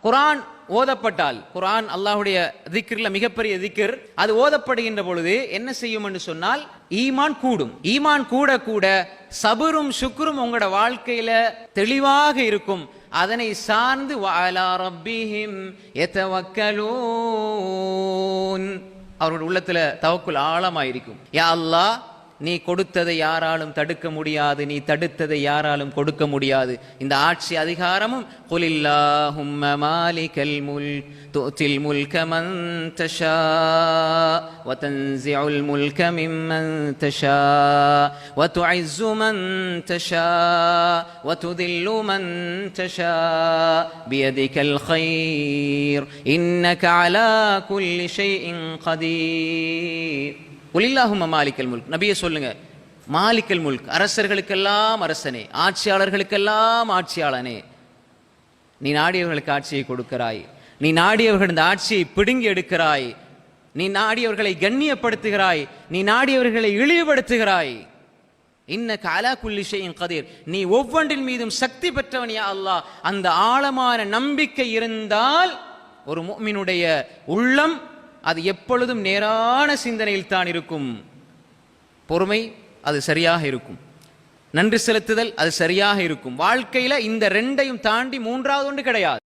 குர்ஆன் ஓதப்பட்டால், குர்ஆன் அல்லாஹ்வுடைய திக்ர்ல மிகப்பெரிய திக்ர், அது ஓதப்படுகின்ற பொழுது என்ன செய்யும் என்று சொன்னால் ஈமான் கூடும். ஈமான் கூட கூட சபரும் சுக்ரும் உங்களோட வாழ்க்கையில தெளிவாக இருக்கும். அதனை சார்ந்து வஅலா ரப்பிஹிம் யதவக்கலூன், அவருடைய உள்ளத்துல தவக்குல் ஆழமாயிருக்கும். யா அல்லாஹ், நீ கொடுத்ததை யாராலும் தடுக்க முடியாது, நீ தடுத்ததை யாராலும் கொடுக்க முடியாது. இந்த ஆட்சி அதிகாரமும் குலில்லாஹும்ம மாலிகல் முல்க் துஅத்தில் முல்க மன் தஷா வ தன்ஸிஉல் முல்க மிம்மன் தஷா வ துஇஸ்ஸு மன் தஷா வ துதில்லு மன் தஷா பியதிகல் கைர் இன்னக அலா குல்லி ஷைஇன் கதீர். குலில்லாஹும்ம மாலிக்கல் முல்க், நபியே சொல்லுங்க, மாலிக்கல் முல்க், அரசர்களுக்கெல்லாம் அரசனே, ஆட்சியாளர்களுக்கெல்லாம் ஆட்சியாளனே, நீ நாடியவர்களுக்கு ஆட்சியை கொடுக்கிறாய், நீ நாடியவர்கள் இந்த ஆட்சியை பிடுங்கி எடுக்கிறாய், நீ நாடியவர்களை கண்ணியப்படுத்துகிறாய், நீ நாடியவர்களை இழிவுபடுத்துகிறாய். இன்னக அலா குல்லி ஷைஇன் கதீர், நீ ஒவ்வொன்றின் மீதும் சக்தி பெற்றவன் யா அல்லாஹ். அந்த ஆழமான நம்பிக்கை இருந்தால் ஒரு முஃமினுடைய உள்ளம் அது எப்பொழுதும் நேரான சிந்தனையில் தான் இருக்கும். பொறுமை அது சரியாக இருக்கும், நன்றி செலுத்துதல் அது சரியாக இருக்கும். வாழ்க்கையில இந்த ரெண்டையும் தாண்டி மூன்றாவது ஒன்று கிடையாது.